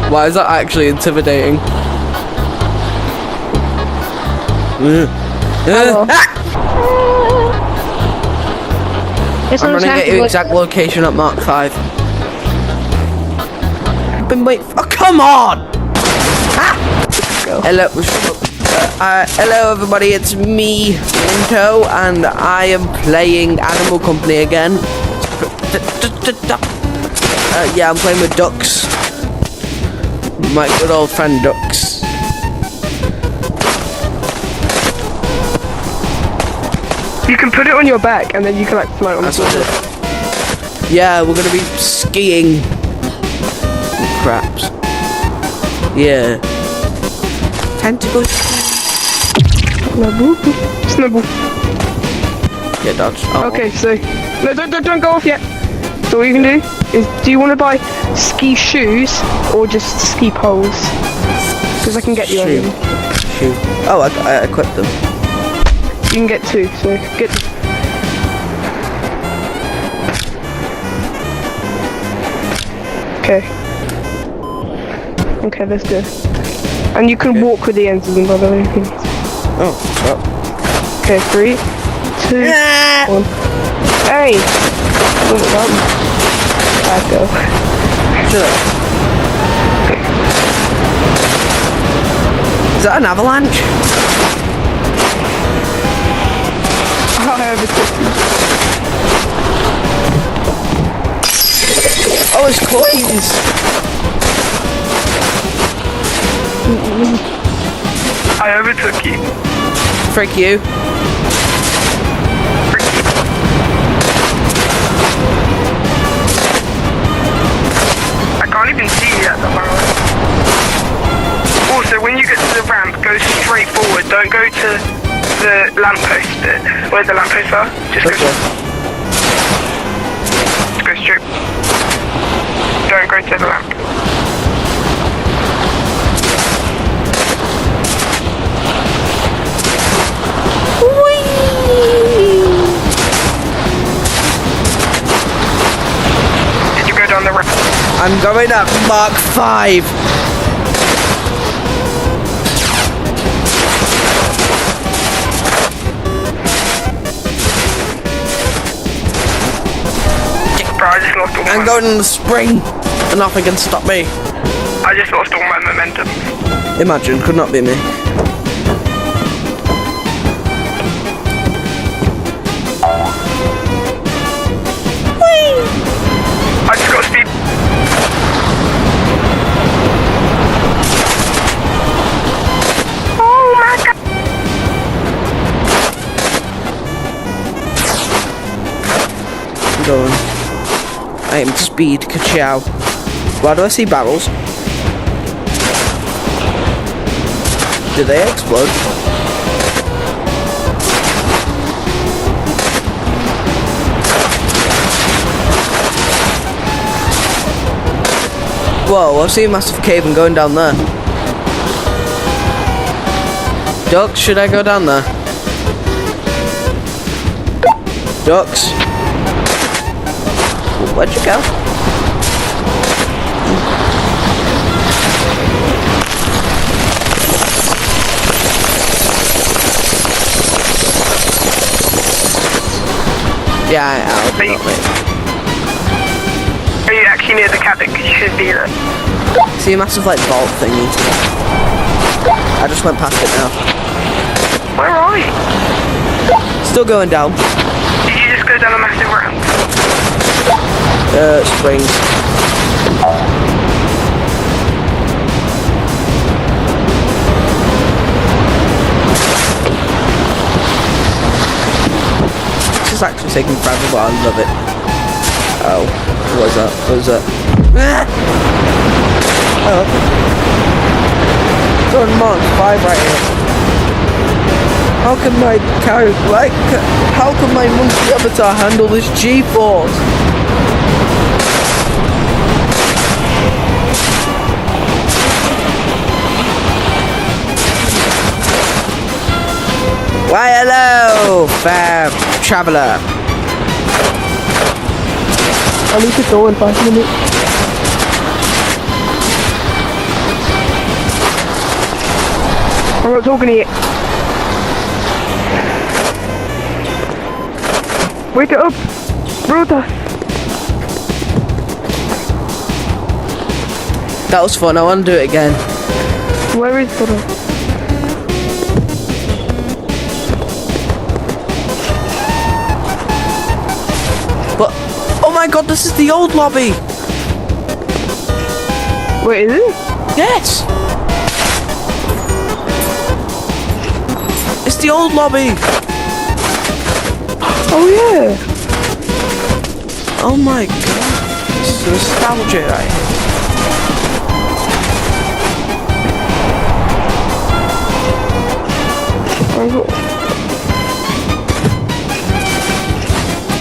Why is that actually intimidating? I'm running at your exact location at Mark 5. Been waiting for, oh, come on! Hello, hello everybody, it's me, Minto, and I am playing Animal Company again. Yeah, I'm playing with ducks. My good old friend ducks. You can put it on your back and then you can like float on the floor. Yeah, we're gonna be skiing. Craps. Yeah. Time to go. Snubble. Yeah, dodge. Oh. Okay, so no, don't go off yet. So what you can do is, do you want to buy ski shoes or just ski poles? Because I can get you Shoe. Oh, I equipped them. You can get two, so get. Okay. Okay, let's do. And you can walk with the ends of them, by the way. Oh, well. Okay, 3, 2, 1. Hey! Back go. Sure. Is that an avalanche? I have it. Oh, it's coins! I overtook you. Frick you. I can't even see you at the moment. Also, when you get to the ramp, go straight forward. Don't go to the lamppost bit. Where the lampposts are. Just go straight. Don't go to the lamp. Did you go down the ramp? I'm going up Mark 5. Bro, I just lost all my I'm going in the spring, and nothing can stop me. I just lost all my momentum. Imagine, could not be me. I just got speed. Oh my god. I'm going. I am speed, ka-chow. Why do I see barrels? Do they explode? Whoa, I see a massive cave and going down there. Ducks, should I go down there? Ducks? Where'd you go? Yeah, I'll do it. Are you actually near the cabin? Because you should be there. See a massive like vault thingy. I just went past it now. Where are you? Still going down. Did you just go down a massive ramp? Springs. This is actually taking forever, but I love it. Oh, what was that? What was that? Oh. It's on Mark 5 right here. How can my character, like, how can my monkey avatar handle this G-force? Why hello, fair traveller. I need to go in 5 minutes. not talking to you. Wake up, brother. That was fun. I want to do it again. Where is brother? But oh my god, this is the old lobby. Wait, is it? Yes. It's the old lobby. Oh yeah. Oh my god. This is nostalgia right here.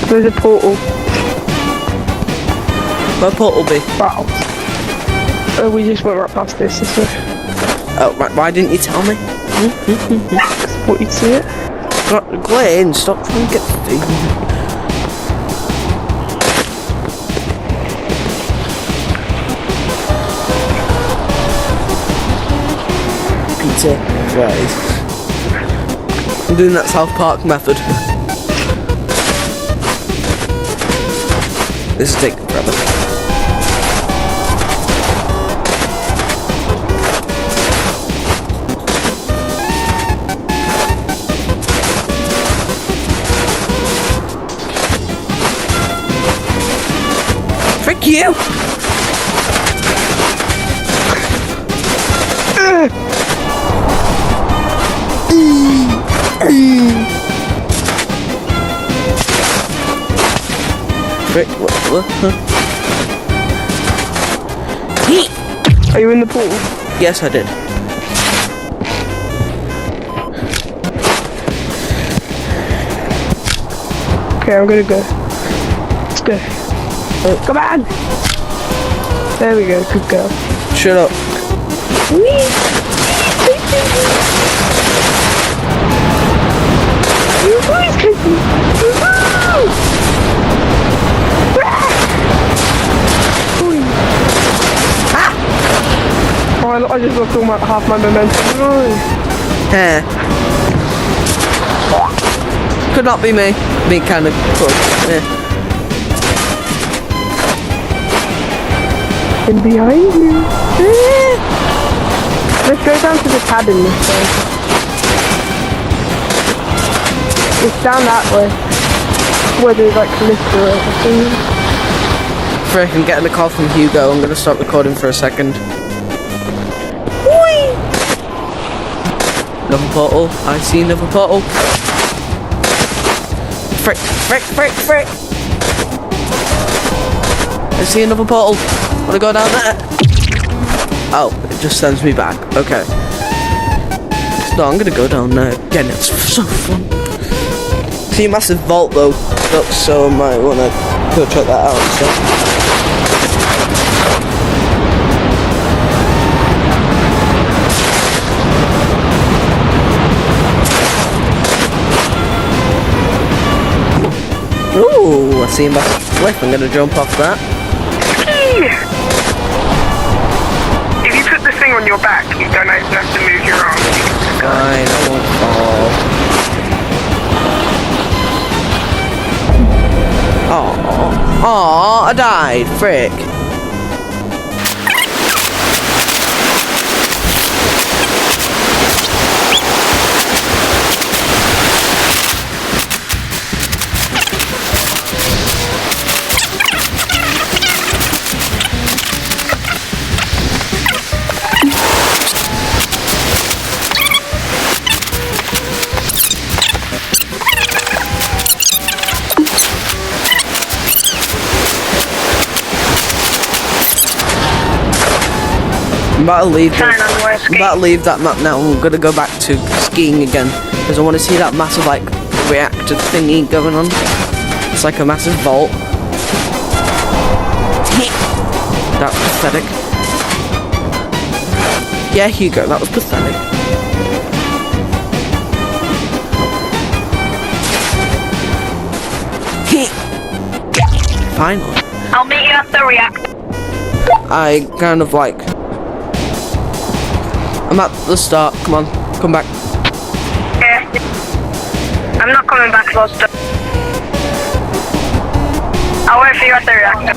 There's a portal. Where portal be? Wow. Oh, we just went right past this way. Oh, right, why didn't you tell me? What, you'd see it? Glenn, stop trying to get the pizza, guys. I'm doing that South Park method. This is taking forever. Frick you! Frick, what? Are you in the pool? Yes, I did. Okay, I'm gonna go. Let's go. Oh, come on! There we go, good girl. Shut up. You boys cookie! Oh, I just lost all my half my momentum. Eh. Could not be me. Me kind of could. Yeah. And behind you. Let's go down to the cabin this way. It's down that way. Where there's like lift or everything. Frick, I'm getting a call from Hugo. I'm gonna stop recording for a second. Another portal. I see another portal. Frick, frick, frick, frick. I see another portal. Wanna go down there? Oh, it just sends me back. Okay. No, I'm gonna go down there again. It's so fun. See a massive vault though. So I might wanna go check that out and stuff. Ooh, I see a massive cliff. I'm gonna jump off that. If you put the thing on your back, you don't even have to move your arms. Fine, I won't fall. Oh, I died. Frick. I'm about to leave that map now. I'm gonna go back to skiing again because I want to see that massive like reactor thingy going on. It's like a massive vault. That was pathetic. Yeah, Hugo, that was pathetic. Finally. I'll meet you at the reactor. I kind of like... I'm at the start, come on. Come back. Yeah. I'm not coming back, Lost. I'll wait for you at the reactor.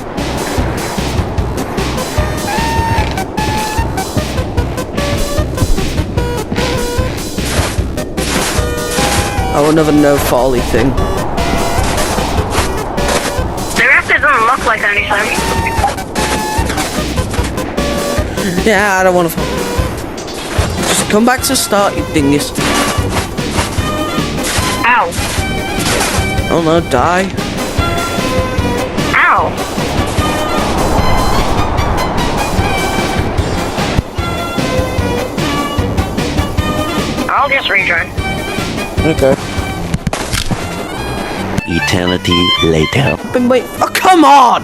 I want another no folly thing. The reactor doesn't look like anything. Yeah, I don't want to fall. Just come back to start, you dingus. Ow. Oh no, die. Ow. I'll just rejoin. Okay. Eternity later. Been wait. Oh, come on!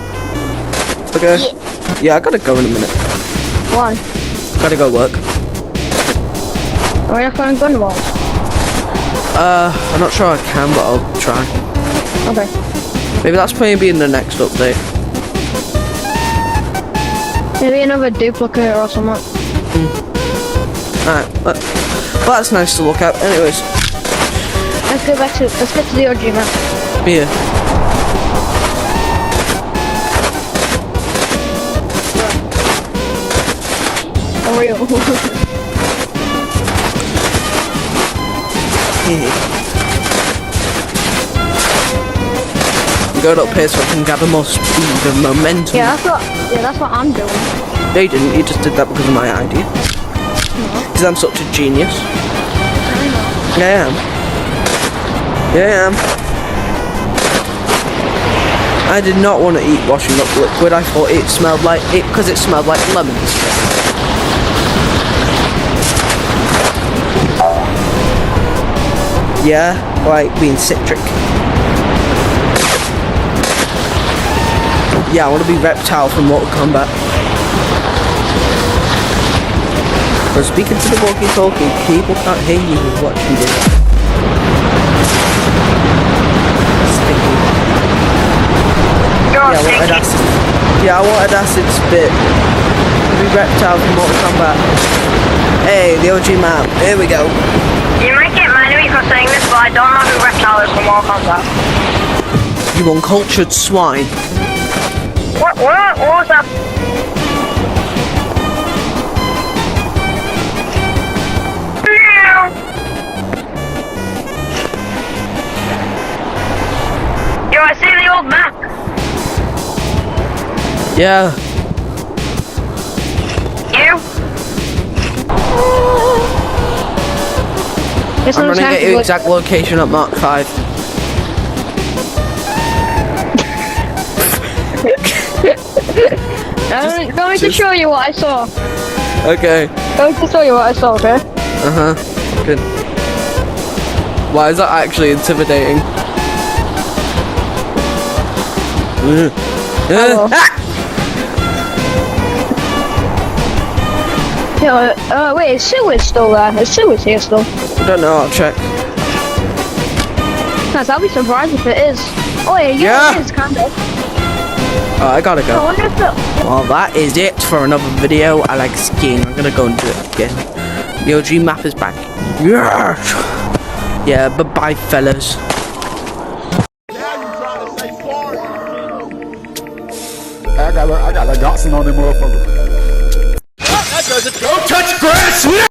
Okay. Yeah, I gotta go in a minute. Why? Gotta go work. Are we not going Gunwald? I'm not sure I can, but I'll try. Okay. Maybe that's maybe in the next update. Maybe another duplicate or something. Alright, but that's nice to look at. Anyways, Let's get to the OG map. yeah. Real. Go up here so I can gather more speed and momentum. that's what I'm doing. No, you didn't. You just did that because of my idea. Because I'm such a genius. Yeah, I am. Yeah, I am. I did not want to eat washing up liquid. I thought it smelled like it because it smelled like lemons. Yeah, like being citric. Yeah, I want to be Reptile from Mortal Kombat. But speaking to the walkie-talkie, people can't hear you with what you do. Sticky. You're Yeah, I wanted acid. Yeah, I wanted acid spit. Be Reptile from Mortal Kombat. Hey, the OG map. Here we go. You might get mad at me for saying this, but I don't know who Reptile is from Mortal Kombat. You uncultured swine. What was that? Yo, I see the old map. Yeah. You? I'm running at your exact location at Mark 5. Going to show you what I saw. Okay. Going to show you what I saw, okay? Uh-huh. Good. Why is that actually intimidating? Hello. Yeah, wait, is Sue still there? Is Sue here still? I don't know, I'll check. Nice, I'll be surprised if it is. Oh yeah, it is, kind of. Oh, I gotta I go. wonder if it... Well, that is it for another video. I like skiing. I'm gonna go and do it again. The OG map is back. Yes! Yeah, bye-bye, fellas. I got a Dotson on them motherfuckers. That doesn't go touch grass.